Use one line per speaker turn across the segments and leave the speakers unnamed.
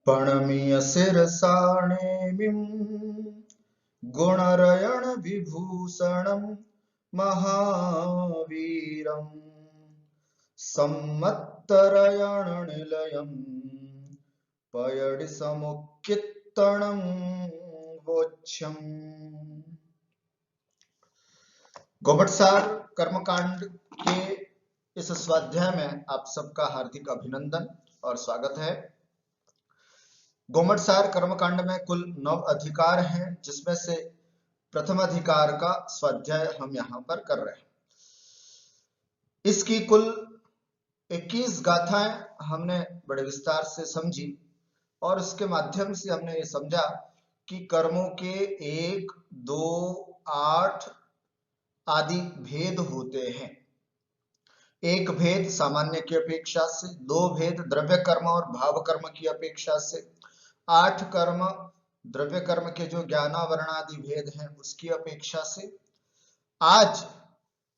पणमीय शिरसाणेमिं गुणरयण विभूषणं महावीरं सम्मत्तरयण निलयं पयडि समुक्कित्तणं वोच्छम्। गोमटसार कर्मकांड के इस स्वाध्याय में आप सबका हार्दिक अभिनंदन और स्वागत है। गोमटसार कर्मकांड में कुल 9 अधिकार हैं, जिसमें से प्रथम अधिकार का स्वाध्याय हम यहां पर कर रहे हैं। इसकी कुल 21 गाथाएं हमने बड़े विस्तार से समझी और उसके माध्यम से हमने ये समझा कि कर्मों के 1, 2, 8 आदि भेद होते हैं। एक भेद सामान्य की अपेक्षा से, 2 भेद द्रव्य कर्म और भाव कर्म की अपेक्षा से, 8 कर्म द्रव्य कर्म के जो ज्ञानावरण आदि भेद हैं उसकी अपेक्षा से। आज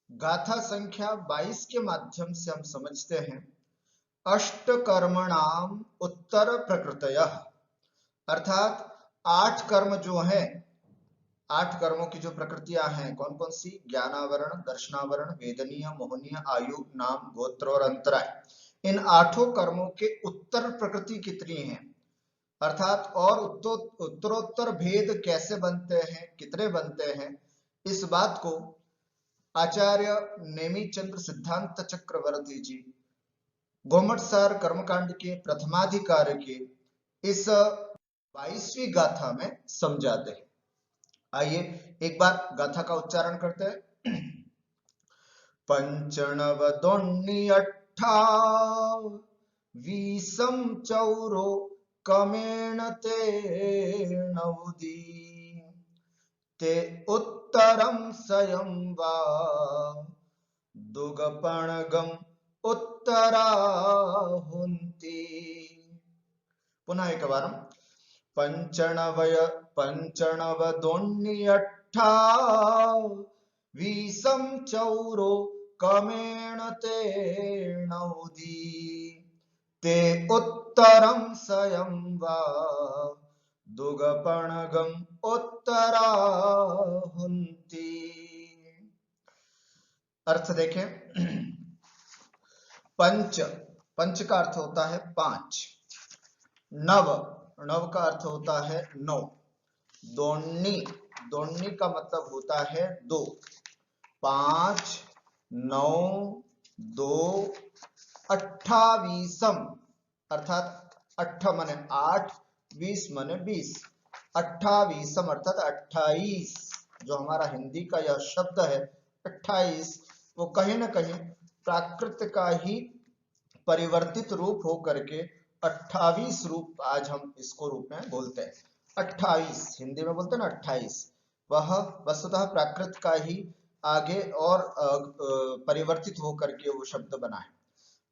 गाथा संख्या 22 के माध्यम से हम समझते हैं अष्ट कर्मणाम उत्तर प्रकृतयः, अर्थात 8 कर्म जो हैं, 8 कर्मों की जो प्रकृतियां हैं कौन कौन सी? ज्ञानावरण, दर्शनावरण, वेदनीय, मोहनीय, आयु, नाम, गोत्र और अंतराय। इन 8 कर्मों के उत्तर प्रकृति कितनी है, अर्थात और उत्तरोत्तर भेद कैसे बनते हैं, कितने बनते हैं, इस बात को आचार्य नेमिचंद्र सिद्धांत चक्रवर्ती जी गोमटसार कर्मकांड के प्रथमाधिकार के इस 22वीं गाथा में समझाते हैं। आइए एक बार गाथा का उच्चारण करते हैं। पंचनवदोन्नियट्ठावीसं चौरो कमेण ते नवुदी ते उत्तरं सयं वा दुगपणगम उत्तराहुन्ति। पुनः एक बार। पंचनवदोन्नियट्ठावीसं चौरो कमेण ते नवुदी ते उत्तरं सयं वा दुगपणगम उत्तराहुन्ति। अर्थ देखें। पंच, पंच का अर्थ होता है 5। नव, नव का अर्थ होता है 9। दोन्नी, दोन्नी का मतलब होता है 2। 5, 9, 2, 28 अर्थात 8 माने 8, 20 माने 20। 28 अर्थात 28। जो हमारा हिंदी का यह शब्द है 28, वो कहीं ना कहीं प्राकृत का ही परिवर्तित रूप हो करके 28 रूप आज हम इसको रूप में बोलते हैं। 28 हिंदी में बोलते हैं ना 28, वह वस्तुतः प्राकृत का ही आगे और परिवर्तित हो करके वो शब्द बना है।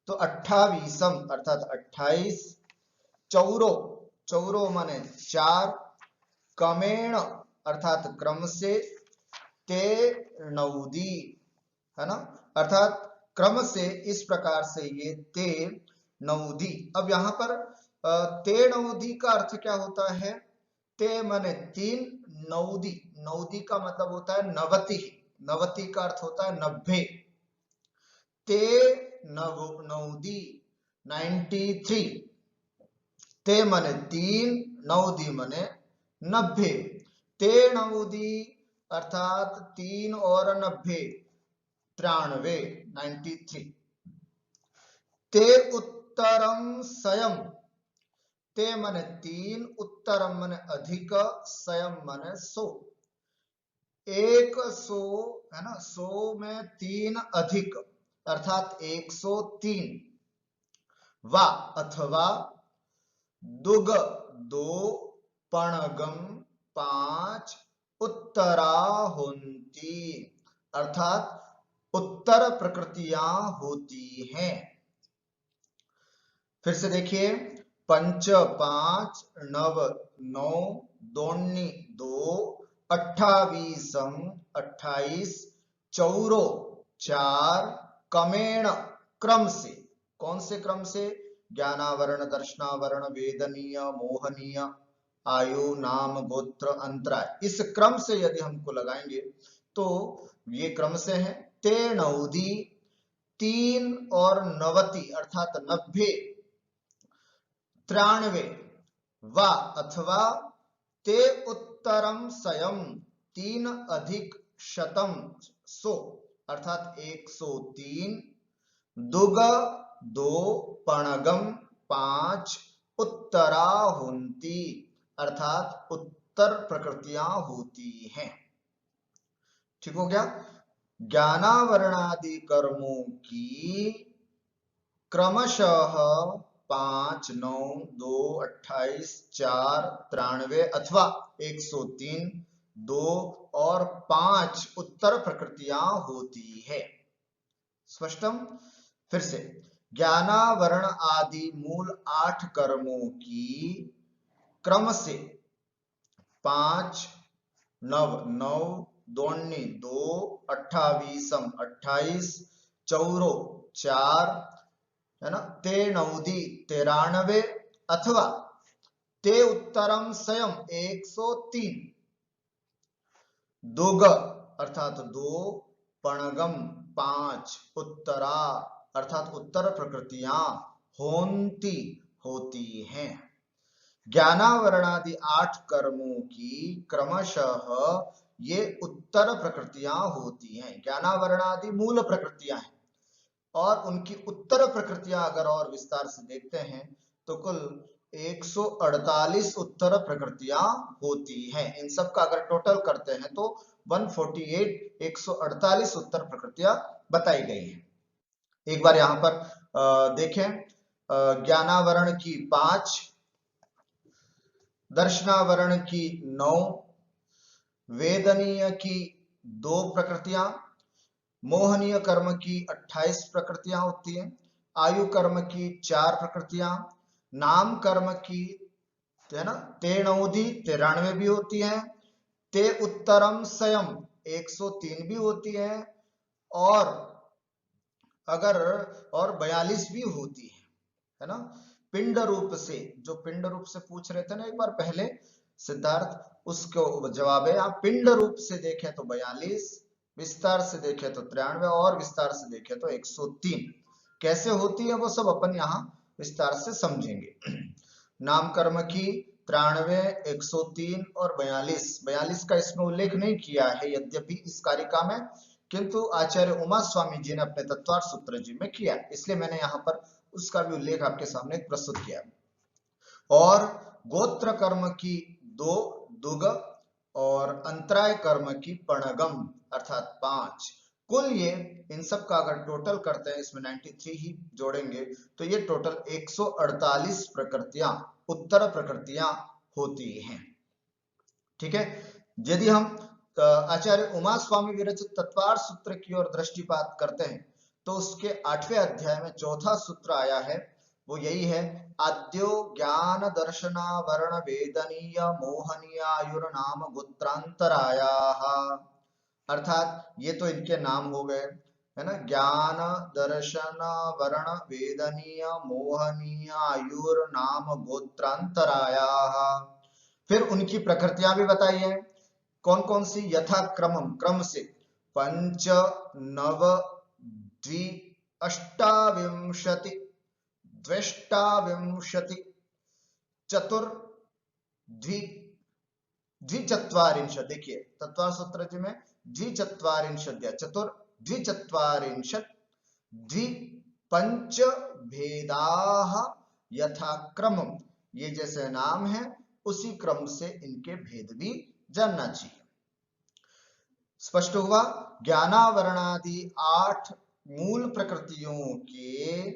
तो 28 अर्थात 28। चौरो, चौरो माने 4। कमेण अर्थात क्रम से। ते नवुदी है ना, अर्थात क्रम से, इस प्रकार से ये ते नवुदी। अब यहां पर ते नवुदी का अर्थ क्या होता है? ते माने 3, नवुदी, नवुदी का मतलब होता है 90। 90 का अर्थ होता है 90। ते नवुदी 93। ते माने 3, नवुदी माने 90। ते नवुदी अर्थात 3 और 90, 93। ते उत्तरम सयम, ते माने 3, उत्तरम माने अधिक, सयम माने 100। 100 है ना, 100 में 3 अधिक अर्थात 103। वा अथवा दुग 2, पणगम 5, उत्तराहुन्ति अर्थात उत्तर प्रकृतियां होती हैं। फिर से देखिए। पंच 5, नव 9, दोन्नी 2, 28 28, चौरो 4, कमेण क्रम से। कौन से क्रम से? ज्ञानावरण, दर्शनावरण, वेदनीय, मोहनीय, आयु, नाम, गोत्र, अंतराय, इस क्रम से यदि हमको लगाएंगे तो ये क्रम से है। ते नवदी, 3 और नवति अर्थात 90, 93 व अथवा ते उत्तरम सयम, 3 अधिक शतम 100 अर्थात 103, दुग 2, पणगम 5, उत्तरा हुंती अर्थात उत्तर प्रकृतियां होती हैं। ठीक हो गया। ज्ञानावरणादि कर्मों की क्रमशः 5, 9, 2, 28, 4, 93 अथवा 103, 2 और 5 उत्तर प्रकृतियां होती है। स्पष्टम। फिर से, ज्ञानावरण आदि मूल 8 कर्मों की क्रम से 5, 9, 9, 2, 2, 28, 28, चौरो 4 है ना, ते नवदी 93 अथवा ते उत्तरम स्वयं 103, दुग अर्थात 2, पणगम 5, उत्तरा अर्थात उत्तर प्रकृतियां होंती होती हैं। ज्ञानावरणादि 8 कर्मों की क्रमशः ये उत्तर प्रकृतियां होती हैं। ज्ञानावरणादि मूल प्रकृतियां हैं और उनकी उत्तर प्रकृतियां अगर और विस्तार से देखते हैं तो कुल 148 उत्तर प्रकृतियां होती हैं। इन सब का अगर टोटल करते हैं तो 148, 148 उत्तर प्रकृतियां बताई गई हैं। एक बार यहां पर देखें, ज्ञानावरण की 5, दर्शनावरण की 9, वेदनीय की 2 प्रकृतियां, मोहनीय कर्म की 28 प्रकृतियां होती हैं, आयु कर्म की 4 प्रकृतियां, नाम कर्म की है ना 93 भी होती है, ते उत्तरम स्वयं 103 भी होती है और अगर और 42 भी होती है ना। पिंड रूप से, जो पिंड रूप से पूछ रहे थे ना एक बार पहले सिद्धार्थ, उसको जवाब है। आप पिंड रूप से देखें तो 42, विस्तार से देखें तो 93 और विस्तार से देखें तो 103। कैसे होती है वो सब अपन यहाँ विस्तार से समझेंगे। नाम कर्म की 93, 103 और 42 का इसमें उल्लेख नहीं किया है यद्यपि इस कारिका में, किंतु आचार्य उमा स्वामी जी ने अपने तत्वार्थ सूत्र जी में किया, इसलिए मैंने यहाँ पर उसका भी उल्लेख आपके सामने प्रस्तुत किया। और गोत्र कर्म की 2 दुग और अंतराय कर्म की पणगम अर्थात 5। कुल ये इन सब का अगर टोटल करते हैं, इसमें 93 ही जोड़ेंगे तो ये टोटल 148 प्रकृतियां, उत्तर प्रकृतियां होती हैं। ठीक है। यदि हम आचार्य उमा स्वामी विरचित तत्वार्थ सूत्र की ओर दृष्टिपात करते हैं तो उसके 8वें अध्याय में 4था सूत्र आया है, वो यही है, आद्यो ज्ञान दर्शनावरण वेदनीय मोहनीय आयुर्नाम गोत्रांतराया। अर्थात ये तो इनके नाम हो गए है ना, ज्ञान दर्शन वर्ण वेदनीय मोहनीय आयुर्नाम गोत्रांतराया। फिर उनकी प्रकृतियां भी बताई है, कौन कौन सी, यथा क्रमम क्रम से 5, 9, 2, 28, 28, 4, 24। देखिए तत्वार्थ सूत्र जी में 24 या 4, 24, 5 भेदाः यथा क्रमम, ये जैसे नाम है उसी क्रम से इनके भेद भी जानना चाहिए। स्पष्ट हुआ। ज्ञानावरणादि 8 मूल प्रकृतियों के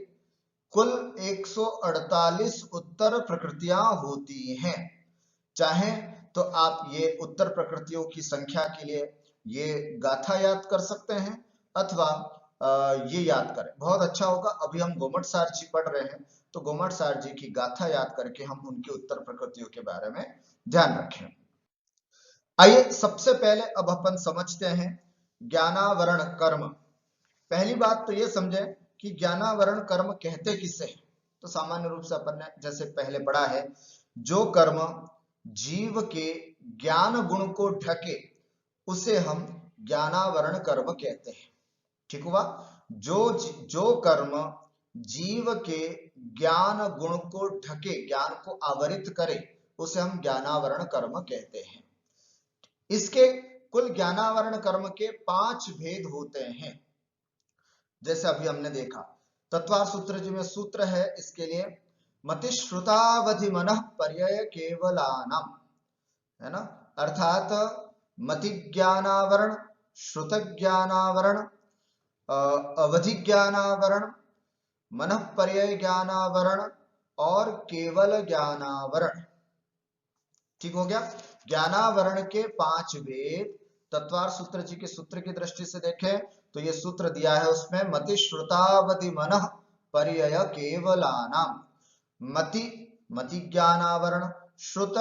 कुल 148 उत्तर प्रकृतियां होती हैं। चाहे तो आप ये उत्तर प्रकृतियों की संख्या के लिए ये गाथा याद कर सकते हैं अथवा ये याद करें, बहुत अच्छा होगा। अभी हम गोमट सार जी पढ़ रहे हैं तो गोमट सार जी की गाथा याद करके हम उनकी उत्तर प्रकृतियों के बारे में ध्यान रखें। आइए सबसे पहले अब अपन समझते हैं ज्ञानावरण कर्म। पहली बात तो ये समझें कि ज्ञानावरण कर्म कहते किसे हैं। तो सामान्य रूप से अपन ने जैसे पहले पढ़ा है, जो कर्म जीव के ज्ञान गुण को ढके उसे हम ज्ञानावरण कर्म कहते हैं। ठीक हुआ। जो कर्म जीव के ज्ञान गुण को ढके, ज्ञान को आवरित करे, उसे हम ज्ञानावरण कर्म कहते हैं। इसके कुल ज्ञानावरण कर्म के 5 भेद होते हैं। जैसे अभी हमने देखा तत्वार सूत्र जी में सूत्र है इसके लिए, मतिश्रुतावधि मनः पर्यय केवलानाम, है ना, अर्थात मति ज्ञानावरण, श्रुत ज्ञानावरण, अवधि ज्ञानावरण, मनः पर्यय ज्ञानावरण और केवल ज्ञानावरण। ठीक हो गया। ज्ञानावरण के 5 भेद तत्वार सूत्र जी के सूत्र की दृष्टि से देखें तो ये सूत्र दिया है उसमें, मति श्रुतावधि मनः पर्यय केवलानाम। मति ज्ञानावरण, श्रुत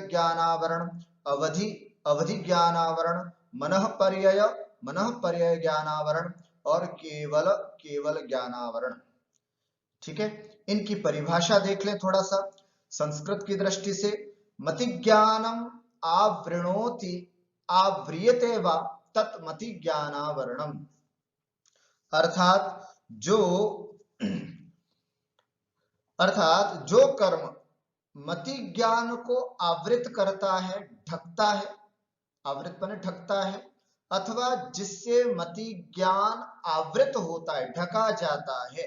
ज्ञानावरण, अवधि ज्ञानावरण, मनः पर्यय ज्ञानावरण और केवल ज्ञानावरण। ठीक है। इनकी परिभाषा देख लें थोड़ा सा संस्कृत की दृष्टि से। मति ज्ञानम आवृणोति आव्रियते वा तत् मति ज्ञानावरणम, अर्थात जो कर्म मति ज्ञान को आवृत करता है, ढकता है, आवृत माने ढकता है, अथवा जिससे मति ज्ञान आवृत होता है, ढका जाता है,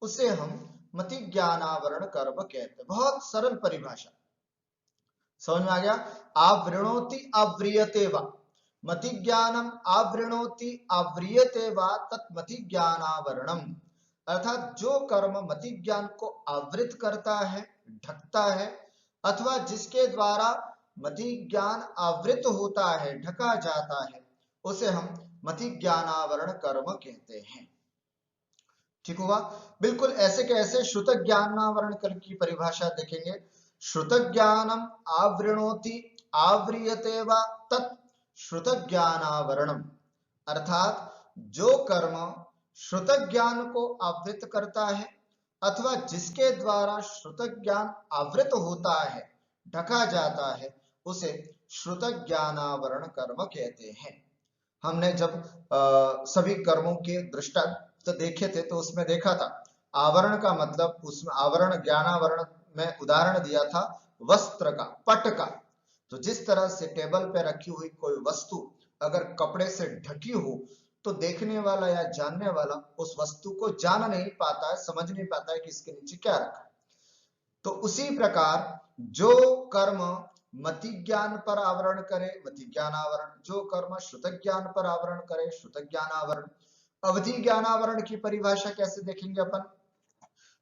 उसे हम मति ज्ञानावरण कर्म कहते हैं। बहुत सरल परिभाषा, समझ में आ गया। आवृणोति आव्रियते वा, मति ज्ञानम आवृणोति आव्रियते वा तत् मति ज्ञानावरणम, अर्थात जो कर्म मति ज्ञान को आवृत करता है, ढकता है, अथवा जिसके द्वारा मति ज्ञान आवृत होता है, ढका जाता है, उसे हम मति ज्ञानावरण कर्म कहते हैं। ठीक हुआ। बिल्कुल ऐसे के ऐसे श्रुत ज्ञानावरण कर्म की परिभाषा देखेंगे। श्रुत ज्ञानम आवृणोति आव्रियते वा तत् श्रुत ज्ञानावरणम, अर्थात जो कर्म श्रुत ज्ञान को आवृत करता है अथवा जिसके द्वारा श्रुत ज्ञान आवृत होता है, ढका जाता है, उसे श्रुत ज्ञानावरण कर्म कहते हैं। हमने जब सभी कर्मों के दृष्टांत देखे थे तो उसमें देखा था आवरण का मतलब, उसमें आवरण ज्ञानावरण में उदाहरण दिया था वस्त्र का, पट का। तो जिस तरह से टेबल पे रखी हुई कोई वस्तु अगर कपड़े से ढकी हो तो देखने वाला या जानने वाला उस वस्तु को जान नहीं पाता है, समझ नहीं पाता है कि इसके नीचे क्या रखा है। तो उसी प्रकार जो कर्म मति ज्ञान पर आवरण करे, मति ज्ञानावरण, जो कर्म श्रुत ज्ञान पर आवरण करे, श्रुत ज्ञानावरण। अवधि ज्ञानावरण की परिभाषा कैसे देखेंगे अपन।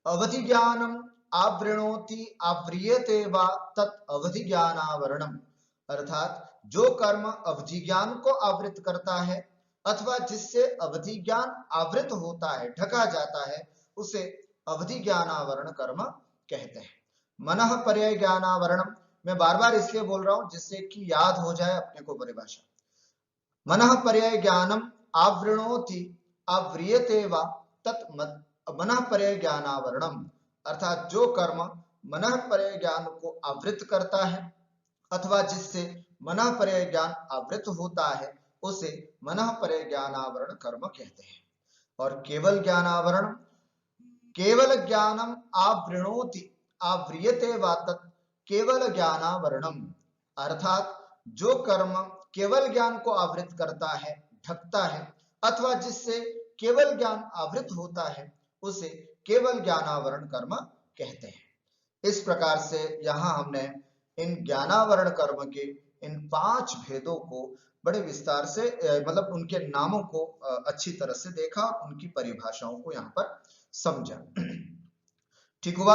अवधि ज्ञानम आवृणोति आव्रियते वा तत् अवधि ज्ञानावरणम, अर्थात जो कर्म अवधि ज्ञान को आवृत करता है अथवा जिससे अवधि ज्ञान आवृत होता है, ढका जाता है, उसे अवधि ज्ञानावरण कर्म कहते हैं। मनः पर्यय ज्ञानावरणम, मैं बार बार इसलिए बोल रहा हूं जिससे कि याद हो जाए अपने को परिभाषा। मनः पर्यय ज्ञानम आवृणोति आव्रियते वा तत् मनः पर्यय ज्ञानावरणम, अर्थात जो कर्म मनः पर्यय ज्ञान को आवृत करता है अथवा जिससे मनः पर्यय ज्ञान आवृत होता है, उसे मनः पर्यय ज्ञानावरण कर्म कहते हैं। और केवल ज्ञानावरण, केवल ज्ञानम आवृणोति आव्रियते वा तत् केवल ज्ञानावरणम, अर्थात जो कर्म केवल ज्ञान को आवृत करता है, ढकता है, अथवा जिससे केवल ज्ञान आवृत होता है, उसे केवल ज्ञानावरण कर्म कहते हैं। इस प्रकार से यहाँ हमने इन ज्ञानावरण कर्म के इन 5 भेदों को बड़े विस्तार से, मतलब उनके नामों को अच्छी तरह से देखा, उनकी परिभाषाओं को यहाँ पर समझा। ठीक हुआ।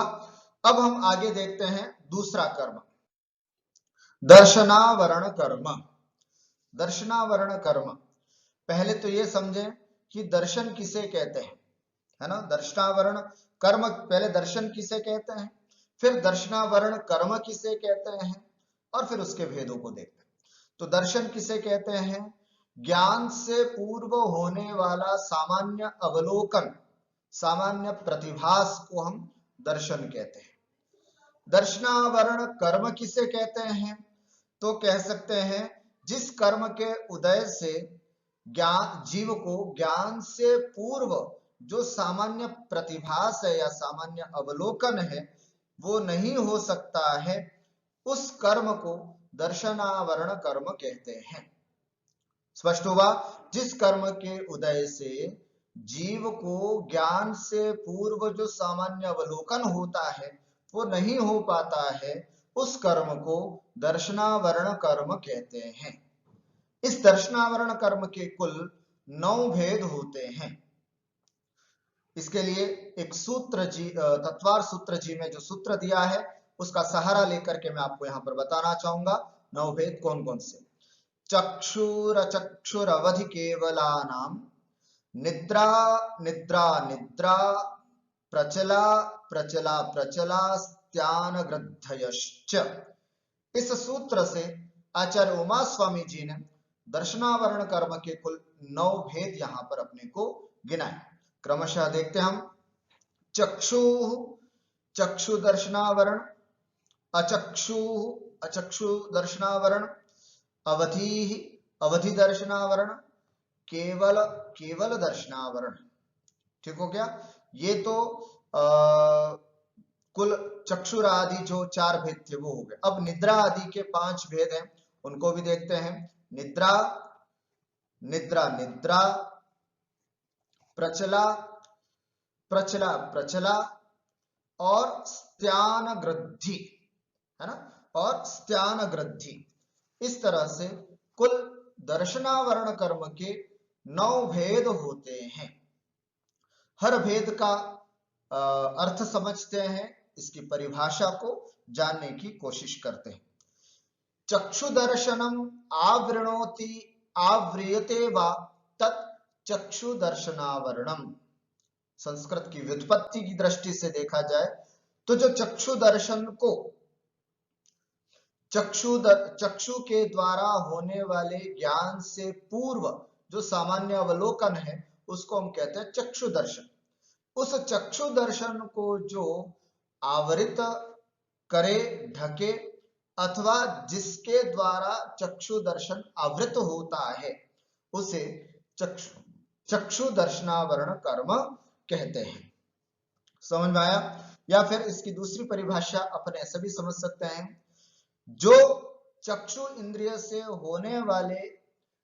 अब हम आगे देखते हैं दूसरा कर्म, दर्शनावरण कर्म। दर्शनावरण कर्म, पहले तो ये समझें कि दर्शन किसे कहते हैं, है ना। दर्शनावरण कर्म, पहले दर्शन किसे कहते हैं, फिर दर्शनावरण कर्म किसे कहते हैं, और फिर उसके भेदों को देखते हैं। तो दर्शन किसे कहते हैं, ज्ञान से पूर्व होने वाला सामान्य अवलोकन, सामान्य प्रतिभास को हम दर्शन कहते हैं। दर्शनावरण कर्म किसे कहते हैं? तो कह सकते हैं जिस कर्म के उदय से ज्ञान जीव को ज्ञान से पूर्व जो सामान्य प्रतिभास है या सामान्य अवलोकन है वो नहीं हो सकता है, उस कर्म को दर्शनावरण कर्म कहते हैं। स्पष्ट हुआ? जिस कर्म के उदय से जीव को ज्ञान से पूर्व जो सामान्य अवलोकन होता है वो नहीं हो पाता है, उस कर्म को दर्शनावरण कर्म कहते हैं। इस दर्शनावरण कर्म के कुल 9 भेद होते हैं। इसके लिए एक सूत्र जी, तत्वार सूत्र जी में जो सूत्र दिया है उसका सहारा लेकर के मैं आपको यहां पर बताना चाहूंगा 9 भेद कौन कौन से। चक्षुरवधि केवलानाम निद्रा निद्रा निद्रा प्रचला प्रचला प्रचला स्त्यान ग्रद्धयश्च। इस सूत्र से आचार्य उमा स्वामी जी ने दर्शनावरण कर्म के कुल 9 भेद यहां पर अपने को गिनाए। क्रमशः देखते हम। चक्षु चक्षु दर्शनावरण, अचक्षु अचक्षु दर्शनावरण, अवधि अवधि दर्शनावरण, केवल केवल दर्शनावरण। ठीक हो गया? ये तो कुल चक्षुर आदि जो 4 भेद थे वो हो गए। अब निद्रा आदि के 5 भेद हैं, उनको भी देखते हैं। निद्रा निद्रा निद्रा, प्रचला प्रचला प्रचला और स्त्यान ग्रद्धि, है ना, और स्त्यान ग्रद्धि। इस तरह से कुल दर्शनावरण कर्म के 9 भेद होते हैं। हर भेद का अर्थ समझते हैं, इसकी परिभाषा को जानने की कोशिश करते हैं। चक्षु दर्शनम आवृणोति आव्रियते वा तत् चक्षु दर्शनावरणम। संस्कृत की व्युत्पत्ति की दृष्टि से देखा जाए तो जो चक्षु दर्शन को चक्षु के द्वारा होने वाले ज्ञान से पूर्व जो सामान्य अवलोकन है उसको हम कहते हैं चक्षु दर्शन। उस चक्षु दर्शन को जो आवृत करे, ढके, अथवा जिसके द्वारा चक्षु दर्शन आवृत होता है उसे चक्षु दर्शनावरण कर्म कहते हैं। समझ में आया? या फिर इसकी दूसरी परिभाषा अपन ऐसे भी समझ सकते हैं, जो चक्षु इंद्रिय से होने वाले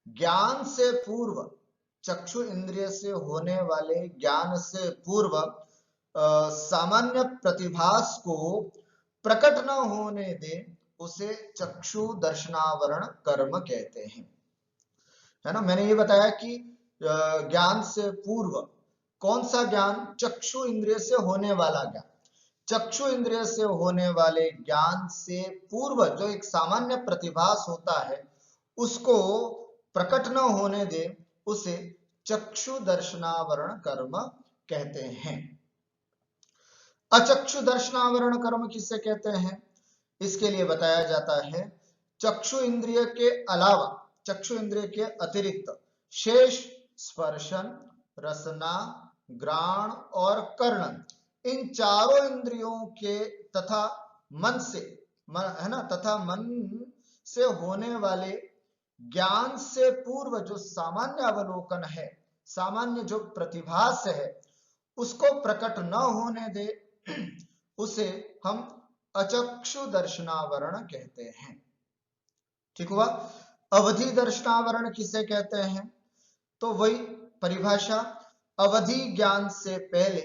ज्ञान से पूर्व, चक्षु इंद्रिय से होने वाले ज्ञान से पूर्व सामान्य प्रतिभास को प्रकट न होने दे उसे चक्षु दर्शनावरण कर्म कहते हैं। है ना? मैंने ये बताया कि ज्ञान से पूर्व कौन सा ज्ञान? चक्षु इंद्रिय से होने वाला ज्ञान। चक्षु इंद्रिय से होने वाले ज्ञान से पूर्व जो एक सामान्य प्रतिभास होता है उसको प्रकट न होने दे उसे चक्षु दर्शनावरण कर्म कहते हैं। अचक्षु दर्शनावरण कर्म किसे कहते हैं? इसके लिए बताया जाता है चक्षु इंद्रिय के अलावा, चक्षु इंद्रिय के अतिरिक्त शेष स्पर्शन, रसना, घ्राण और कर्णन, इन चारों इंद्रियों के तथा मन से, है ना, तथा मन से होने वाले ज्ञान से पूर्व जो सामान्य अवलोकन है, सामान्य जो प्रतिभास है उसको प्रकट न होने दे उसे हम अचक्षु दर्शनावरण कहते हैं। ठीक हुआ? अवधि दर्शनावरण किसे कहते हैं? तो वही परिभाषा, अवधि ज्ञान से पहले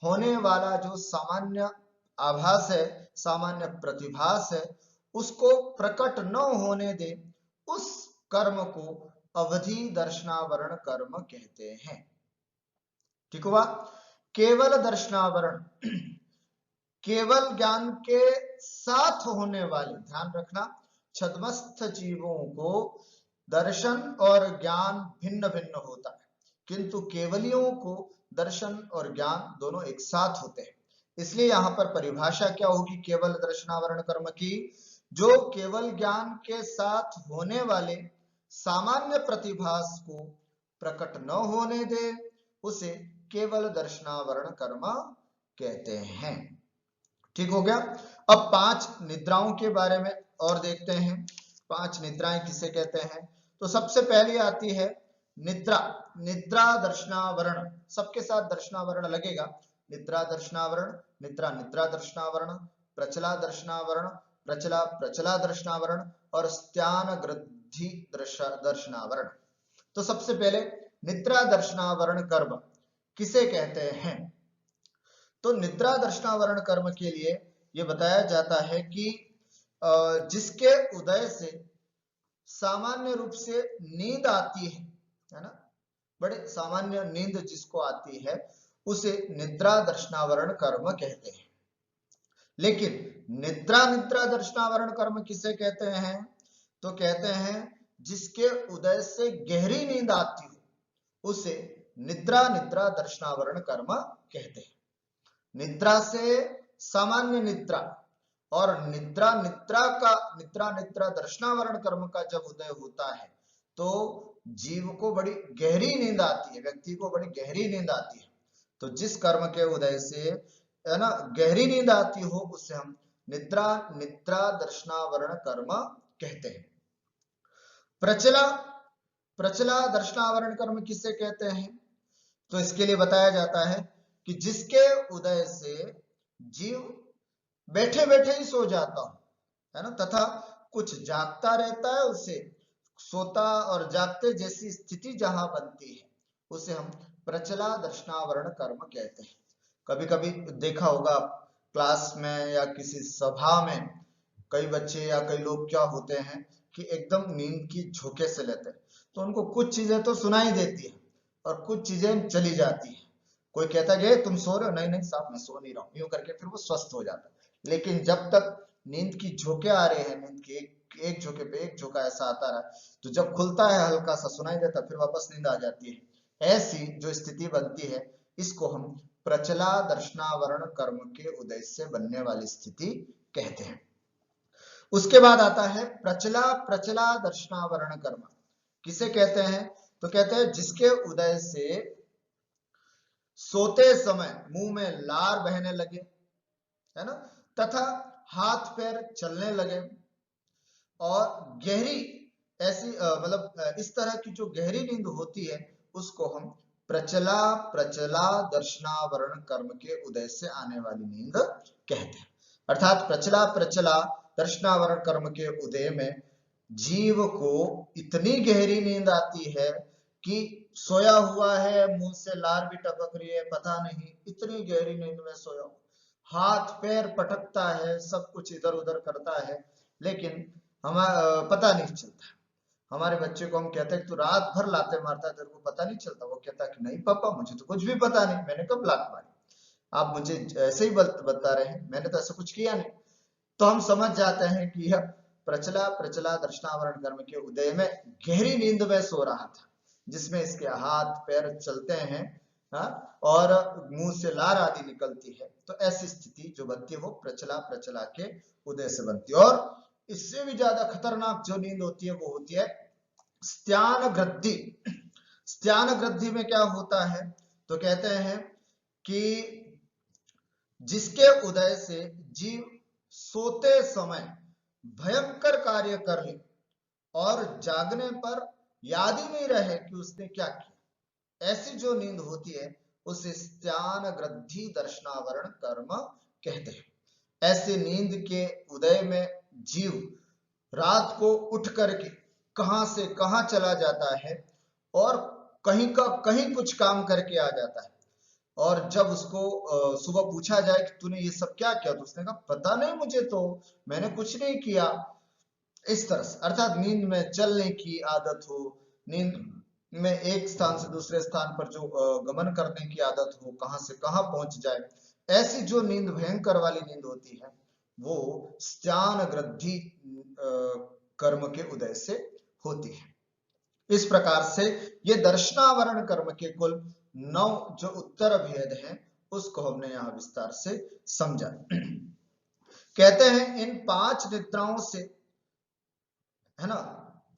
होने वाला जो सामान्य आभास है, सामान्य प्रतिभास है, उसको प्रकट न होने दे उस कर्म को अवधि दर्शनावरण कर्म कहते हैं। ठीक हुआ? केवल दर्शनावरण, केवल ज्ञान के साथ होने वाले, ध्यान रखना, छद्मस्थ जीवों को दर्शन और ज्ञान भिन्न भिन्न होता है, किंतु केवलियों को दर्शन और ज्ञान दोनों एक साथ होते हैं। इसलिए यहां पर परिभाषा क्या होगी केवल दर्शनावरण कर्म की? जो केवल ज्ञान के साथ होने वाले सामान्य प्रतिभास को प्रकट न होने दे उसे केवल दर्शनावरण कर्म कहते हैं। ठीक हो गया। अब 5 निद्राओं के बारे में और देखते हैं। 5 निद्राएं किसे कहते हैं? तो सबसे पहले आती है निद्रा। निद्रा दर्शनावरण, सबके साथ दर्शनावरण लगेगा। निद्रा दर्शनावरण, निद्रा निद्रा दर्शनावरण, प्रचला दर्शनावरण, प्रचला प्रचला दर्शनावरण और स्त्यान ग्रद्धि दर्शनावरण। तो सबसे पहले निद्रा दर्शनावरण कर्म किसे कहते हैं? तो निद्रा दर्शनावरण कर्म के लिए यह बताया जाता है कि जिसके उदय से सामान्य रूप से नींद आती है ना, बड़े सामान्य नींद जिसको आती है उसे निद्रा दर्शनावरण कर्म कहते हैं। लेकिन निद्रा निद्रा दर्शनावरण कर्म किसे कहते हैं? तो कहते हैं जिसके उदय से गहरी नींद आती हो उसे निद्रा निद्रा दर्शनावरण कर्म कहते हैं। निद्रा से सामान्य निद्रा और निद्रा निद्रा दर्शनावरण कर्म का जब उदय होता है तो जीव को बड़ी गहरी नींद आती है, व्यक्ति को बड़ी गहरी नींद आती है। तो जिस कर्म के उदय से है ना गहरी नींद आती हो उसे हम निद्रा निद्रा दर्शनावरण कर्म कहते हैं। प्रचला प्रचला दर्शनावरण कर्म किसे कहते हैं? तो इसके लिए बताया जाता है कि जिसके उदय से जीव बैठे बैठे ही सो जाता हो, है ना, तथा कुछ जागता रहता है, उसे सोता और जागते जैसी स्थिति जहां बनती है उसे हम प्रचला दर्शनावरण कर्म कहते हैं। कभी कभी देखा होगा क्लास में या किसी सभा में कई बच्चे या कई लोग क्या होते हैं कि एकदम नींद की झोंके से लेते हैं, तो उनको कुछ चीजें तो सुनाई देती है और कुछ चीजें चली जाती है। कोई कहता है तुम सो रहे हो, नहीं नहीं साहब मैं सो नहीं रहा हूं, यूं करके फिर वो स्वस्थ हो जाता है। लेकिन जब तक नींद की झोंके आ रहे हैं, नींद की एक झोंके पे एक झोंका ऐसा आता रहा, तो जब खुलता है हल्का सा सुनाई देता फिर वापस नींद आ जाती है। ऐसी जो स्थिति बनती है इसको हम प्रचला दर्शनावरण कर्म के उदय से बनने वाली स्थिति कहते हैं। उसके बाद आता है प्रचला प्रचला दर्शनावरण कर्म किसे कहते हैं? तो कहते हैं जिसके उदय से सोते समय मुंह में लार बहने लगे, है ना, तथा हाथ पैर चलने लगे और गहरी ऐसी मतलब इस तरह की जो गहरी नींद होती है उसको हम प्रचला प्रचला दर्शनावरण कर्म के उदय से आने वाली नींद कहते हैं। अर्थात प्रचला प्रचला दर्शनावरण कर्म के उदय में जीव को इतनी गहरी नींद आती है कि सोया हुआ है, मुंह से लार भी टपक रही है, पता नहीं, इतनी गहरी नींद में सोया हुआ, हाथ पैर पटकता है, सब कुछ इधर उधर करता है, लेकिन हमारा पता नहीं चलता। हमारे बच्चे को हम कहते हैं तू रात भर लाते मारता है, तेरे को पता नहीं चलता? वो कहता है कि नहीं पापा मुझे तो कुछ भी पता नहीं, मैंने कब लात मारी, आप मुझे ऐसे ही बता रहे हैं, मैंने तो ऐसा कुछ किया नहीं। तो हम समझ जाते हैं कि यह प्रचला प्रचला दर्शनावरण कर्म के उदय में गहरी नींद में सो रहा था, जिसमें इसके हाथ पैर चलते हैं, हाँ, और मुंह से लार आदि निकलती है। तो ऐसी स्थिति जो बनती है वो प्रचला प्रचला के उदय से बनती है। और इससे भी ज्यादा खतरनाक जो नींद होती है वो होती है स्त्यान ग्रद्धि। स्त्यान ग्रद्धि में क्या होता है? तो कहते हैं कि जिसके उदय से जीव सोते समय भयंकर कार्य कर ले और जागने पर याद ही नहीं रहे कि उसने क्या किया, ऐसी जो नींद होती है उसे स्त्यान ग्रद्धि दर्शनावरण कर्म कहते हैं। ऐसे नींद के उदय में जीव रात को उठ करके कहां से कहां चला जाता है और कहीं का कहीं कुछ काम करके आ जाता है, और जब उसको सुबह पूछा जाए कि तूने ये सब क्या किया, तो उसने कहा पता नहीं मुझे, तो मैंने कुछ नहीं किया। इस तरह से अर्थात नींद में चलने की आदत हो, नींद में एक स्थान से दूसरे स्थान पर जो गमन करने की आदत हो, कहां से कहां पहुंच जाए, ऐसी जो नींद भयंकर वाली नींद होती है वो स्त्यान ग्रद्धि कर्म के उदय से होती है। इस प्रकार से ये दर्शनावरण कर्म के कुल 9 जो उत्तर भेद हैं उसको हमने यहां विस्तार से समझा। कहते हैं इन 5 निद्राओं से, है ना,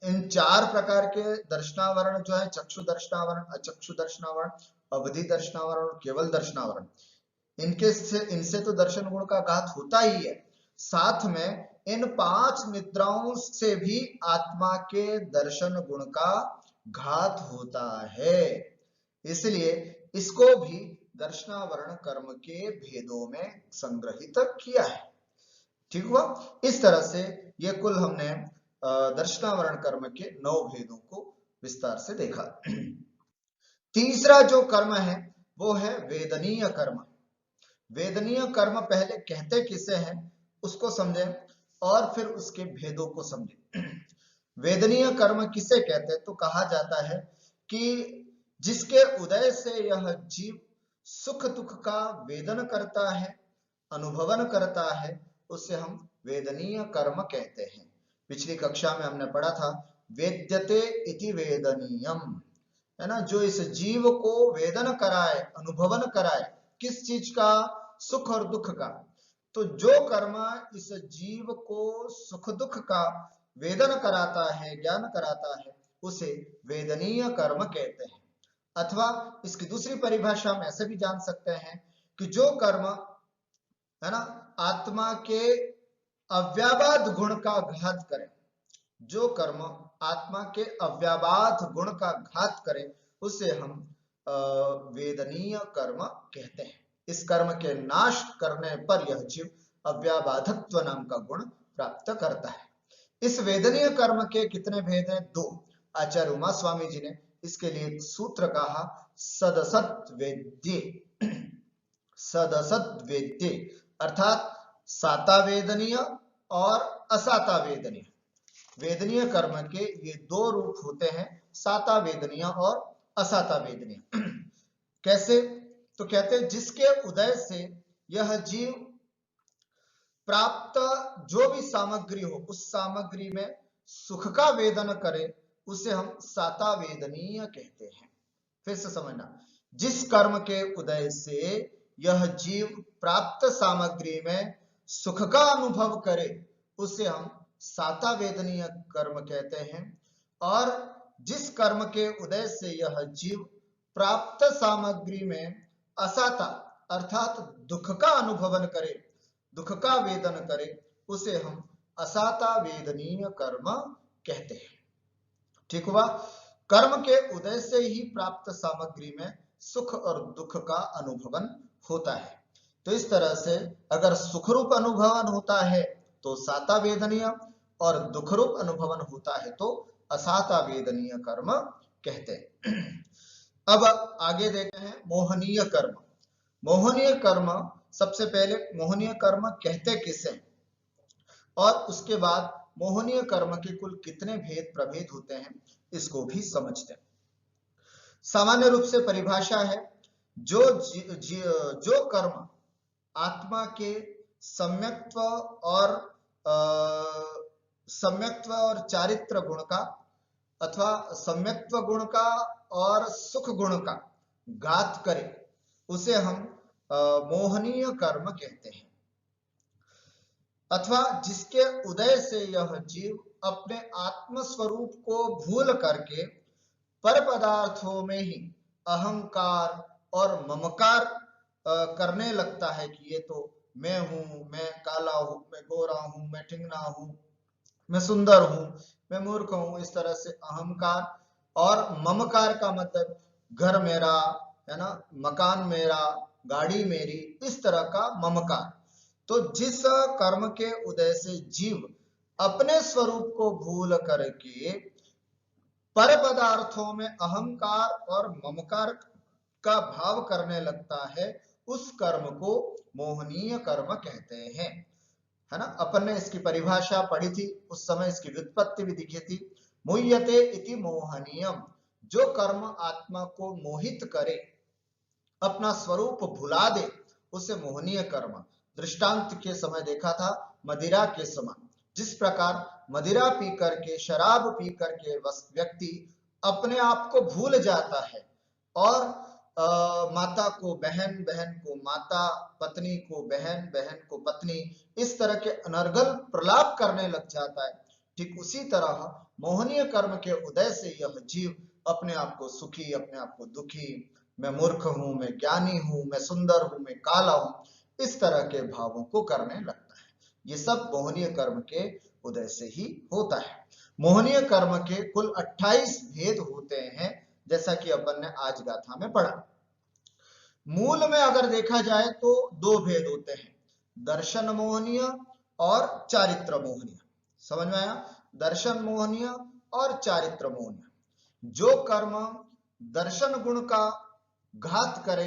इन 4 प्रकार के दर्शनावरण जो है चक्षु दर्शनावरण, अचक्षु दर्शनावरण, अवधि दर्शनावरण और केवल दर्शनावरण, इनसे तो दर्शन गुण का घात होता ही है, साथ में इन 5 निद्राओं से भी आत्मा के दर्शन गुण का घात होता है। इसलिए इसको भी दर्शनावरण कर्म के भेदों में संग्रहित किया है। ठीक हुआ। इस तरह से ये कुल हमने दर्शनावरण कर्म के 9 भेदों को विस्तार से देखा। तीसरा जो कर्म है वो है वेदनीय कर्म। वेदनीय कर्म पहले कहते किसे हैं उसको समझें और फिर उसके भेदों को समझें। वेदनीय कर्म किसे कहते हैं तो कहा जाता है कि जिसके उदय से यह जीव सुख दुख का वेदन करता है, अनुभवन करता है, उसे हम वेदनीय कर्म कहते हैं। पिछली कक्षा में हमने पढ़ा था वेद्यते इति वेदनीयम, है ना, जो इस जीव को वेदन कराए, अनुभवन कराए, किस चीज का, सुख और दुख का। तो जो कर्म इस जीव को सुख दुख का वेदन कराता है, ज्ञान कराता है, उसे वेदनीय कर्म कहते हैं। अथवा इसकी दूसरी परिभाषा हम ऐसे भी जान सकते हैं कि जो कर्म, है ना, आत्मा के अव्याबाद गुण का घात करे, जो कर्म आत्मा के अव्याबाद गुण का घात करे, उसे हम वेदनीय कर्म कहते हैं। इस कर्म के नाश करने पर यह जीव अव्याबाधत्व नाम का गुण प्राप्त करता है। इस वेदनीय कर्म के कितने भेद हैं? 2। आचार्य उमा स्वामी जी ने इसके लिए एक सूत्र कहा, सदसत वेद्ये। सदसत वेद्ये अर्थात साता वेदनीय और असाता वेदनीय। वेदनीय कर्म के ये 2 रूप होते हैं, साता वेदनीय और असाता वेदनीय। कैसे? तो कहते हैं जिसके उदय से यह जीव प्राप्त जो भी सामग्री हो, उस सामग्री में सुख का वेदन करे, उसे हम साता वेदनीय कहते हैं। फिर से समझना, जिस कर्म के उदय से यह जीव प्राप्त सामग्री में सुख का अनुभव करे, उसे हम साता वेदनीय कर्म कहते हैं। और जिस कर्म के उदय से यह जीव प्राप्त सामग्री में असाता अर्थात दुख का अनुभवन करे, दुख का वेदन करे, उसे हम असाता वेदनीय कर्म कहते हैं। ठीक हुआ। कर्म के उदय से ही प्राप्त सामग्री में सुख और दुख का अनुभवन होता है। तो इस तरह से अगर सुख रूप अनुभवन होता है तो साता वेदनीय, और दुख रूप अनुभवन होता है तो असाता वेदनीय कर्म कहते हैं। अब आगे देखते हैं मोहनीय कर्म। मोहनीय कर्म, सबसे पहले मोहनीय कर्म कहते किसे हैं और उसके बाद मोहनीय कर्म के कुल कितने भेद प्रभेद होते हैं, इसको भी समझते हैं। सामान्य रूप से परिभाषा है, जो कर्म आत्मा के सम्यक्त्व और चारित्र गुण का अथवा सम्यक्त्व गुण का और सुख गुण का घात करे, उसे हम मोहनीय कर्म कहते हैं। अथवा जिसके उदय से यह जीव अपने आत्म स्वरूप को भूल करके पर पदार्थों में ही अहंकार और ममकार करने लगता है कि ये तो मैं हूं, मैं काला हूं, मैं गोरा हूं, मैं ठिंगना हूं, मैं सुंदर हूं, मैं मूर्ख हूं। इस तरह से अहंकार और ममकार का मतलब घर मेरा, है ना, मकान मेरा, गाड़ी मेरी, इस तरह का ममकार। तो जिस कर्म के उदय से जीव अपने स्वरूप को भूल करके पर पदार्थों में अहंकार और ममकार का भाव करने लगता है, उस कर्म को मोहनीय कर्म कहते हैं। है ना, अपन ने इसकी परिभाषा पढ़ी थी, उस समय इसकी व्युत्पत्ति भी दिखी थी। मुह्यते इति मोहनीयम, जो कर्म आत्मा को मोहित करे, अपना स्वरूप भुला दे, उसे मोहनीय कर्म। दृष्टांत के समय देखा था मदिरा के समान। जिस प्रकार मदिरा पी करके, शराब पी करके व्यक्ति अपने आप को भूल जाता है और माता को बहन, बहन को माता, पत्नी को बहन, बहन को पत्नी, इस तरह के अनर्गल प्रलाप करने लग जाता है, ठीक उसी तरह मोहनीय कर्म के उदय से यह जीव अपने आप को सुखी, अपने आप को दुखी, मैं मूर्ख हूं, मैं ज्ञानी हूं, मैं सुंदर हूं, मैं काला हूं, इस तरह के भावों को करने लगता है। ये सब मोहनीय कर्म के उदय से ही होता है। मोहनीय कर्म के कुल 28 भेद होते हैं, जैसा कि अपन ने आज गाथा में पढ़ा। मूल में अगर देखा जाए तो दो भेद होते हैं, दर्शन मोहनीय और चारित्र मोहनीय। समझ में आया? दर्शन मोहनीय और चारित्र मोहनीय। जो कर्म दर्शन गुण का घात करे,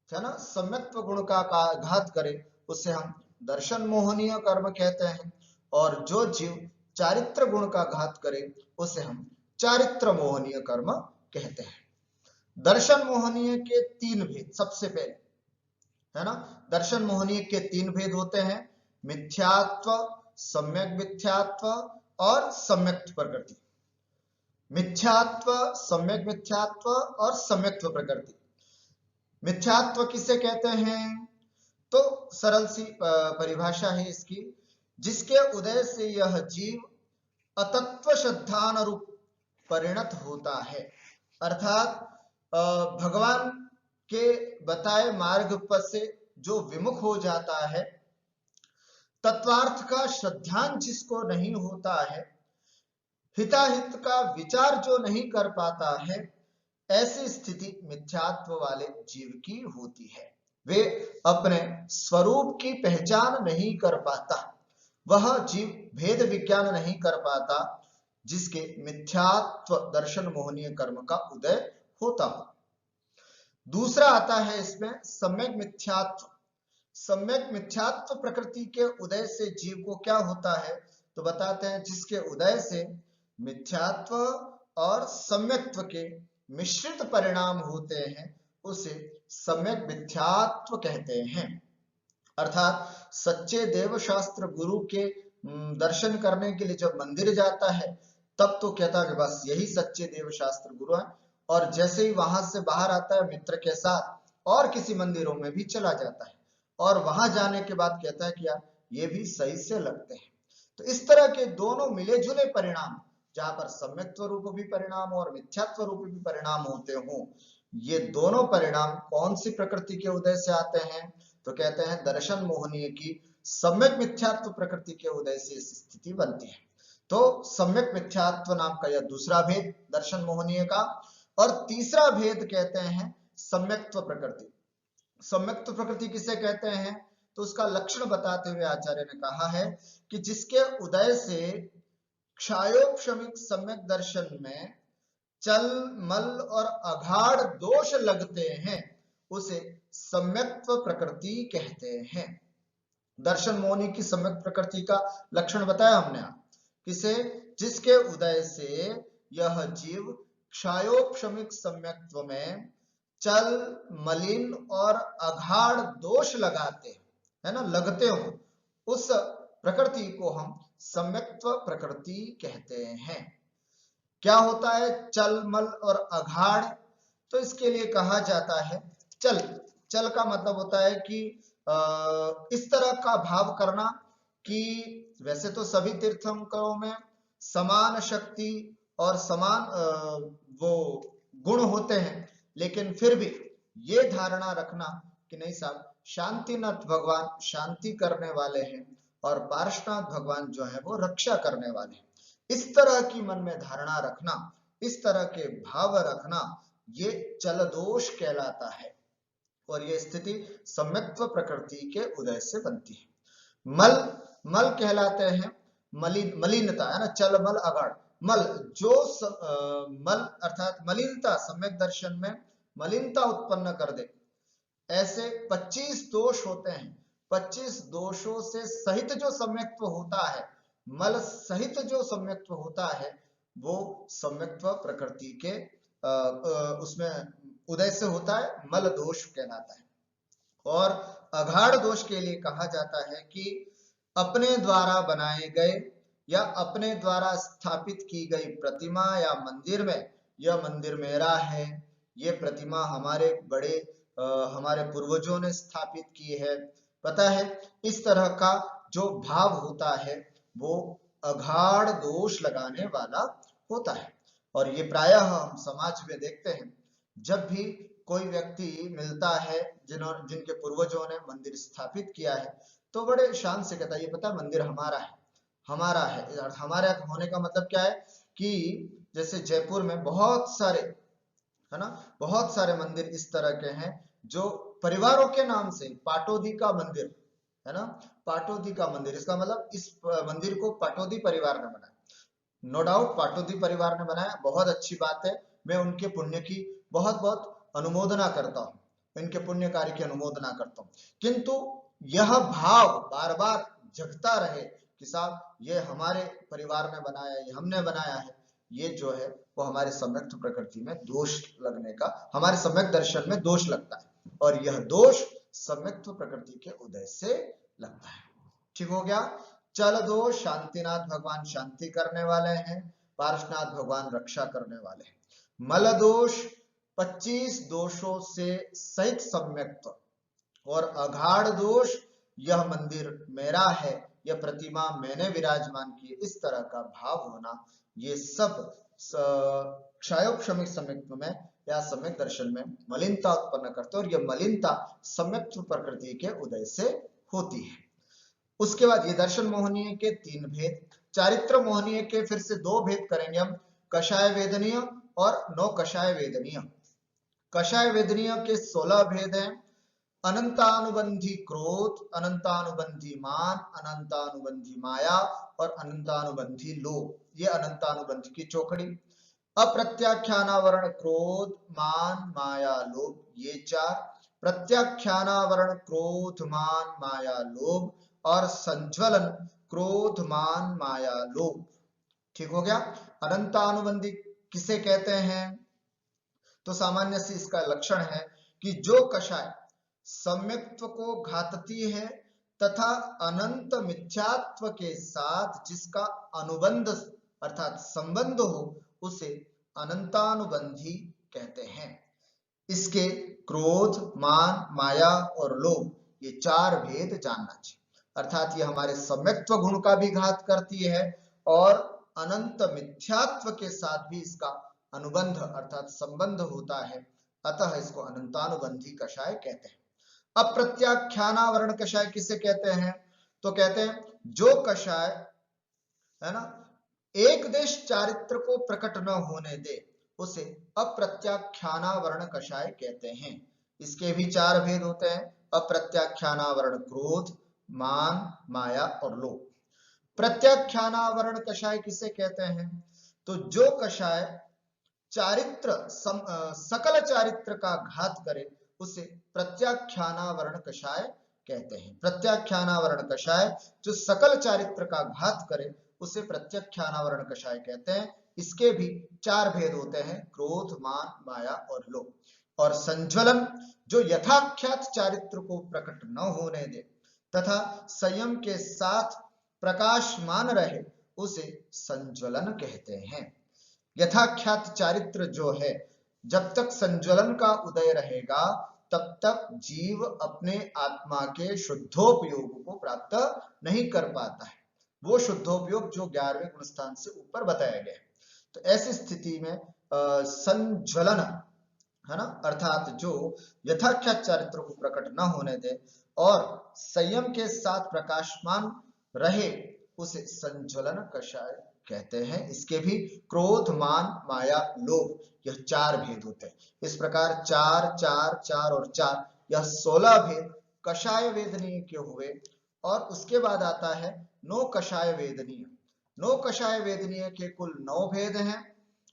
है ना, सम्यक्त्व गुण का घात करे, उसे हम दर्शन मोहनीय कर्म कहते हैं। और जो जीव चारित्र गुण का घात करे, उसे हम चारित्र मोहनीय कर्म कहते हैं। दर्शन मोहनीय के तीन भेद, सबसे पहले, है ना, दर्शन मोहनीय के तीन भेद होते हैं, मिथ्यात्व, सम्यक मिथ्यात्व और सम्यक्त प्रकृति। मिथ्यात्व, सम्यक मिथ्यात्व और सम्यक्त्व प्रकृति। मिथ्यात्व किसे कहते हैं? तो सरल सी परिभाषा है इसकी, जिसके उदय से यह जीव अतत्व श्रद्धानुरूप परिणत होता है, अर्थात भगवान के बताए मार्ग पर से जो विमुख हो जाता है, तत्वार्थ का श्रद्धान जिसको नहीं होता है, हिताहित का विचार जो नहीं कर पाता है, ऐसी स्थिति मिथ्यात्व वाले जीव की होती है। वे अपने स्वरूप की पहचान नहीं कर पाता, वह जीव भेद विज्ञान नहीं कर पाता, जिसके मिथ्यात्व दर्शन मोहनीय कर्म का उदय होता हो। दूसरा आता है इसमें सम्यक मिथ्यात्व। सम्यक मिथ्यात्व प्रकृति के उदय से जीव को क्या होता है? तो बताते हैं, जिसके उदय से मिथ्यात्व और सम्यक्त्व के मिश्रित परिणाम होते हैं, उसे सम्यक मिथ्यात्व कहते हैं। अर्थात सच्चे देव शास्त्र गुरु के दर्शन करने के लिए जब मंदिर जाता है, तब तो कहता है कि बस यही सच्चे देव शास्त्र गुरु हैं, और जैसे ही वहां से बाहर आता है मित्र के साथ और किसी मंदिरों में भी चला जाता है, और वहां जाने के बाद कहता है कि यार ये भी सही से लगते हैं। तो इस तरह के दोनों मिले जुले परिणाम, जहां पर सम्यक्त्व रूप भी परिणाम और मिथ्यात्व रूप भी परिणाम होते हों, ये दोनों परिणाम कौन सी प्रकृति के उदय से आते हैं? तो कहते हैं दर्शन मोहनीय की सम्यक मिथ्यात्व प्रकृति के उदय से इस स्थिति बनती है। तो सम्यक मिथ्यात्व नाम का यह दूसरा भेद दर्शन मोहनीय का। और तीसरा भेद कहते हैं सम्यक्त्व प्रकृति। सम्यक्त्व प्रकृति किसे कहते हैं? तो उसका लक्षण बताते हुए आचार्य ने कहा है कि जिसके उदय से क्षायोपशमिक सम्यक दर्शन में चल मल और अघाड़ दोष लगते हैं, उसे सम्यक्त्व प्रकृति कहते हैं। दर्शन मोहनीय की सम्यक प्रकृति का लक्षण बताया हमने, किसे? जिसके उदय से यह जीव क्षायोपशमिक सम्यक्त्व में चल मलिन और अघाड़ दोष लगाते हैं, है ना, लगते हो, उस प्रकृति को हम सम्यक्त्व प्रकृति कहते हैं। क्या होता है चल मल और अघाड़? तो इसके लिए कहा जाता है चल। चल का मतलब होता है कि इस तरह का भाव करना कि वैसे तो सभी तीर्थंकरों में समान शक्ति और समान वो गुण होते हैं, लेकिन फिर भी ये धारणा रखना कि नहीं साहब, शांतिनाथ भगवान शांति करने वाले हैं और पार्श्वनाथ भगवान जो है वो रक्षा करने वाले हैं। इस तरह की मन में धारणा रखना, इस तरह के भाव रखना, ये चल दोष कहलाता है, और ये स्थिति सम्यक्त्व प्रकृति के उदय से बनती है। मल, मल कहलाते हैं मलिनता, है ना, चल मल अगाड़। मल जो मल अर्थात मलिनता, सम्यक दर्शन में मलिनता उत्पन्न कर दे, ऐसे 25 दोष होते हैं। 25 दोषों से सहित जो सम्यक्त्व होता है, मल सहित जो सम्यक्त्व होता है, वो सम्यक्त्व प्रकृति के उसमें उदय से होता है, मल दोष कहलाता है। और अघाड़ दोष के लिए कहा जाता है कि अपने द्वारा बनाए गए या अपने द्वारा स्थापित की गई प्रतिमा या मंदिर में, यह मंदिर मेरा है, ये प्रतिमा हमारे बड़े हमारे पूर्वजों ने स्थापित की है, पता है, इस तरह का जो भाव होता है वो अघाड़ दोष लगाने वाला होता है। और ये प्रायः हम समाज में देखते हैं, जब भी कोई व्यक्ति मिलता है जिनके पूर्वजों ने मंदिर स्थापित किया है, तो बड़े शान से कहता है ये पता है मंदिर हमारा है, हमारा है। हमारा होने का मतलब क्या है कि जैसे जयपुर में बहुत सारे, है ना, बहुत सारे मंदिर इस तरह के हैं जो परिवारों के नाम से, पाटोदी का मंदिर है ना, पाटोदी का मंदिर, इसका मतलब इस मंदिर को पाटोदी परिवार ने बनाया। नो डाउट पाटोदी परिवार ने बनाया, बहुत अच्छी बात है, मैं उनके पुण्य की बहुत बहुत अनुमोदना करता हूँ, इनके पुण्य कार्य की अनुमोदना करता हूँ। किंतु यह भाव बार बार जगता रहे कि साहब ये हमारे परिवार ने बनाया, ये हमने बनाया है, ये जो है वो हमारे सम्यक्त प्रकृति में दोष लगने का, हमारे सम्यक दर्शन में दोष लगता है, और यह दोष सम्यक्त प्रकृति के उदय से लगता है। ठीक हो गया। चल दोष, शांतिनाथ भगवान शांति करने वाले हैं, पार्श्वनाथ भगवान रक्षा करने वाले हैं। मल दोष 25 दोषों से सहित सम्यक्त, और अघाड़ दोष यह मंदिर मेरा है, यह प्रतिमा मैंने विराजमान की, इस तरह का भाव होना, ये सब क्षयोक्षमिक सम्यक्त्व में या सम्यक दर्शन में मलिनता उत्पन्न करते, और यह मलिनता सम्यक्त्व प्रकृति के उदय से होती है। उसके बाद ये दर्शन मोहनीय के 3 भेद, चारित्र मोहनीय के फिर से 2 भेद करेंगे हम, कषाय वेदनीय और नौ कषाय वेदनीय। कषाय वेदनीय के 16 भेद हैं, अनंतानुबंधी क्रोध, अनंतानुबंधी मान, अनंतानुबंधी माया और अनंतानुबंधी लोभ, ये अनंतानुबंधी की चौकड़ी। अप्रत्याख्यानावरण क्रोध, मान, माया, लोभ, ये 4। प्रत्याख्यानावरण क्रोध, मान, माया, लोभ, और संज्वलन क्रोध, मान, माया, लोभ। ठीक हो गया। अनंतानुबंधी किसे कहते हैं? तो सामान्य से इसका लक्षण है कि जो कषाय सम्यक्त्व को घातती है तथा अनंत मिथ्यात्व के साथ जिसका अनुबंध अर्थात संबंध हो, उसे अनंतानुबंधी कहते हैं। इसके क्रोध, मान, माया और लोभ, ये 4 भेद जानना चाहिए। अर्थात ये हमारे सम्यक्त्व गुण का भी घात करती है और अनंत मिथ्यात्व के साथ भी इसका अनुबंध अर्थात संबंध होता है, अतः इसको अनंतानुबंधी कषाय कहते हैं। अप्रत्याख्यानावरण कषाय किसे कहते हैं? तो कहते हैं जो कषाय, है ना, एक देश चारित्र को प्रकट न होने दे, उसे अप्रत्याख्यानावरण कषाय कहते हैं। इसके भी 4 भेद होते हैं, अप्रत्याख्यानावरण क्रोध, मान, माया और लोभ। प्रत्याख्यानावरण कषाय किसे कहते हैं? तो जो कषाय चारित्र सकल चारित्र का घात करे, उसे प्रत्याख्यानावरण कषाय कहते हैं। प्रत्याख्यानावरण कषाय जो सकल चारित्र का घात करे, उसे प्रत्याख्यानावरण कषाय कहते हैं। इसके भी 4 भेद होते हैं, क्रोध, मान, माया और लोभ। और संज्वलन जो यथाख्यात चारित्र को प्रकट न होने दे तथा संयम के साथ प्रकाशमान रहे, उसे संज्वलन कहते हैं। यथाख्यात चारित्र जो है, जब तक संज्वलन का उदय रहेगा तब तक जीव अपने आत्मा के शुद्धोपयोग को प्राप्त नहीं कर पाता है, वो शुद्धोपयोग जो 11वें गुण स्थान से ऊपर बताया गया है। तो ऐसी स्थिति में संज्वलन, है ना, अर्थात जो यथाख्यात चारित्र को प्रकट न होने दे और संयम के साथ प्रकाशमान रहे, उसे संज्वलन कषाय कहते हैं। इसके भी क्रोध, मान, माया, लोभ, यह 4 भेद होते हैं। इस प्रकार 4, 4, 4 और 4, यह 16 भेद कषाय वेदनीय के हुए। और उसके बाद आता है 9 कषाय वेदनीय। 9 कषाय वेदनीय के कुल 9 भेद हैं।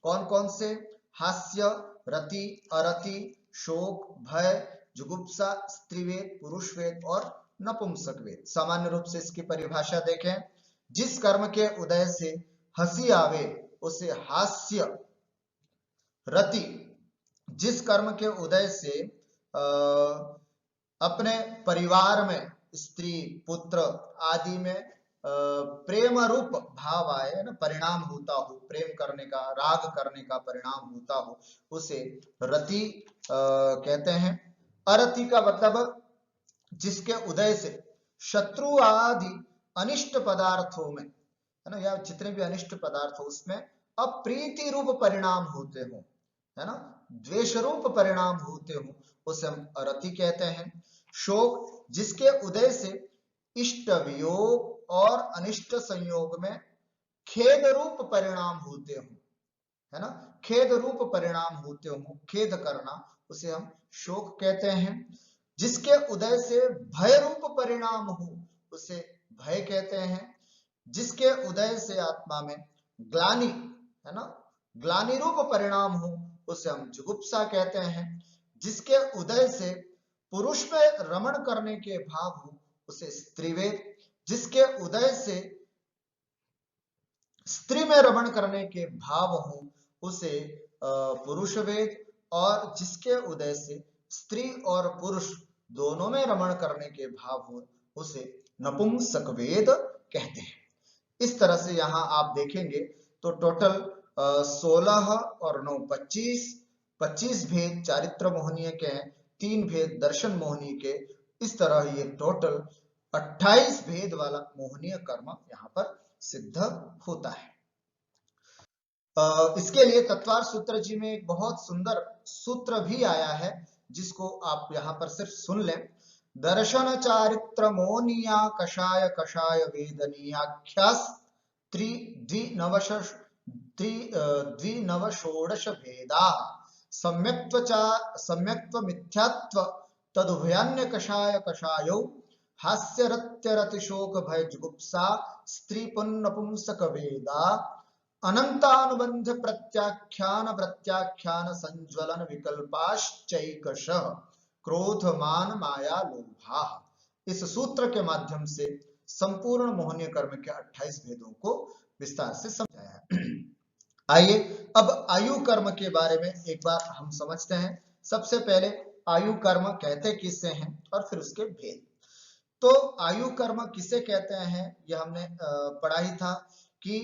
कौन कौन से? हास्य, रति, अरति, शोक, भय, जुगुप्सा, स्त्रीवेद, पुरुषवेद और नपुंसक वेद। सामान्य रूप से इसकी परिभाषा देखें, जिस कर्म के उदय से हंसी आवे उसे हास्य। रति जिस कर्म के उदय से अपने परिवार में स्त्री, पुत्र आदि में प्रेम रूप भाव आए, ना, परिणाम होता हो, प्रेम करने का, राग करने का परिणाम होता हो, उसे रति कहते हैं। अरति का मतलब जिसके उदय से शत्रु आदि अनिष्ट पदार्थों में, है ना, या जितने भी अनिष्ट पदार्थ हो उसमें अप्रीति रूप परिणाम होते हो, है ना, द्वेष रूप परिणाम होते हो उसे हम अरति कहते हैं। शोक जिसके उदय से इष्ट वियोग और अनिष्ट संयोग में खेद रूप परिणाम होते हो, है ना, खेद रूप परिणाम होते हो, खेद करना, उसे हम शोक कहते हैं। जिसके उदय से भय रूप परिणाम हो उसे भय कहते हैं। जिसके उदय से आत्मा में ग्लानि, है ना, ग्लानि रूप परिणाम हो उसे हम जुगुप्सा कहते हैं। जिसके उदय से पुरुष में रमण करने के भाव हो उसे स्त्रीवेद। जिसके उदय से स्त्री में रमण करने के भाव हो उसे पुरुष वेद। और जिसके उदय से स्त्री और पुरुष दोनों में रमण करने के भाव हो उसे नपुंसक वेद कहते हैं। इस तरह से यहाँ आप देखेंगे तो टोटल 16 और 9 25 भेद चारित्र मोहनीय के हैं, 3 भेद दर्शन मोहनीय के। इस तरह ये टोटल 28 भेद वाला मोहनीय कर्म यहाँ पर सिद्ध होता है। इसके लिए तत्वार सूत्र जी में एक बहुत सुंदर सूत्र भी आया है जिसको आप यहाँ पर सिर्फ सुन लें। दर्शन चारित्र मोनिया कषाय कषाय वेदनीयाख्यास द्विनवषोडश भेदा सम्यक्त्व मिथ्यात्व तदुभयान्य कषाय कषायौ हास्यरत्यरतिशोक भय जुगुप्सा स्त्री पुन्नपुंसक वेदा अनंतानुबंध प्रत्याख्यान संज्वलन विकल्पाश्चैकशः क्रोध मान माया लोभा। इस सूत्र के माध्यम से संपूर्ण मोहनीय कर्म के 28 भेदों को विस्तार से समझाया। आइए अब आयु कर्म के बारे में एक बार हम समझते हैं। सबसे पहले आयु कर्म कहते किसे हैं और फिर उसके भेद। तो आयु कर्म किसे कहते हैं यह हमने पढ़ा ही था कि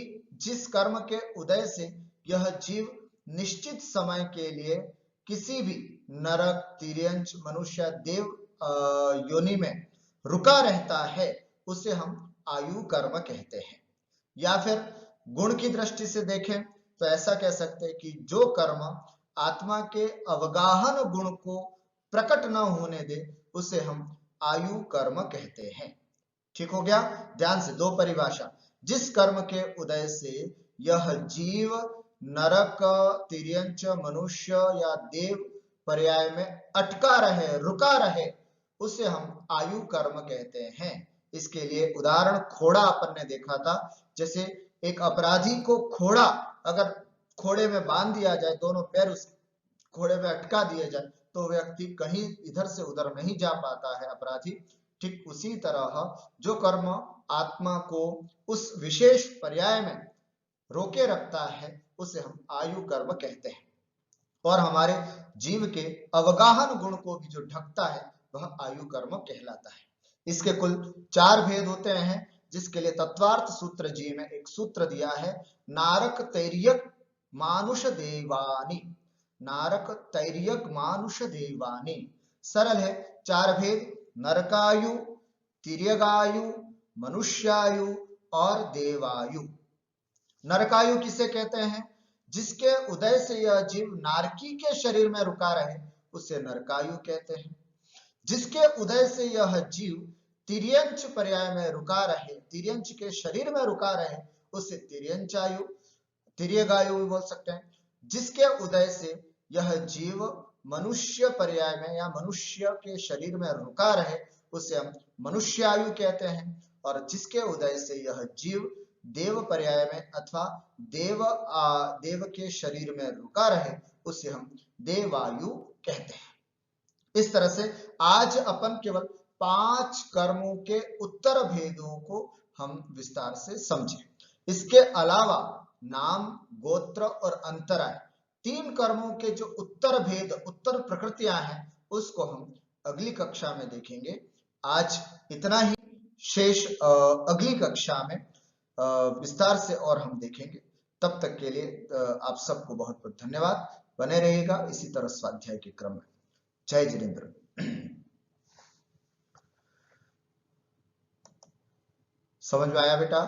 जिस कर्म के उदय से यह जीव निश्चित समय के लिए किसी भी नरक, तिर्यंच, मनुष्य, देव योनि में रुका रहता है उसे हम आयु कर्म कहते हैं। या फिर गुण की दृष्टि से देखें तो ऐसा कह सकते हैं कि जो कर्म आत्मा के अवगाहन गुण को प्रकट न होने दे उसे हम आयु कर्म कहते हैं। ठीक हो गया? ध्यान से दो परिभाषा। जिस कर्म के उदय से यह जीव नरक, तिर्यंच, मनुष्य या देव पर्याय में अटका रहे, रुका रहे, उसे हम आयु कर्म कहते हैं। इसके लिए उदाहरण खोड़ा अपन ने देखा था। जैसे एक अपराधी को खोड़ा, अगर खोड़े में बांध दिया जाए, दोनों पैर उस खोड़े में अटका दिए जाए तो व्यक्ति कहीं इधर से उधर नहीं जा पाता है अपराधी। ठीक उसी तरह जो कर्म आत्मा को उस विशेष पर्याय में रोके रखता है उसे हम आयु कर्म कहते हैं। और हमारे जीव के अवगाहन गुण को भी जो ढकता है वह आयु कर्म कहलाता है। इसके कुल 4 भेद होते हैं जिसके लिए तत्वार्थ सूत्र जी में एक सूत्र दिया है, नारक तैर्यक मानुष देवानी। नारक तैर्यक मानुष देवानी सरल है। 4 भेद, नरकायु, तिर्यगायु, मनुष्यायु और देवायु। नरकायु किसे कहते हैं? जिसके उदय से यह जीव नारकी के शरीर में रुका रहे उसे नरकायु कहते हैं। जिसके उदय से यह जीव तिर्यंच पर्याय में रुका रहे, तिर्यंच के शरीर में रुका रहे उसे तिर्यंचायु, तिर्यगायु भी बोल सकते हैं। जिसके उदय से यह जीव मनुष्य पर्याय में या मनुष्य के शरीर में रुका रहे उसे हम मनुष्यायु कहते हैं। और जिसके उदय से यह जीव देव पर्याय में अथवा देव के शरीर में रुका रहे उसे हम देवायु कहते हैं। इस तरह से आज अपन केवल 5 कर्मों के उत्तर भेदों को हम विस्तार से समझे। इसके अलावा नाम, गोत्र और अंतराय 3 कर्मों के जो उत्तर भेद, उत्तर प्रकृतियां हैं उसको हम अगली कक्षा में देखेंगे। आज इतना ही, शेष अगली कक्षा में विस्तार से और हम देखेंगे। तब तक के लिए आप सबको बहुत बहुत धन्यवाद। बने रहिएगा इसी तरह स्वाध्याय के क्रम में। जय जिनेंद्र। समझ में आया बेटा?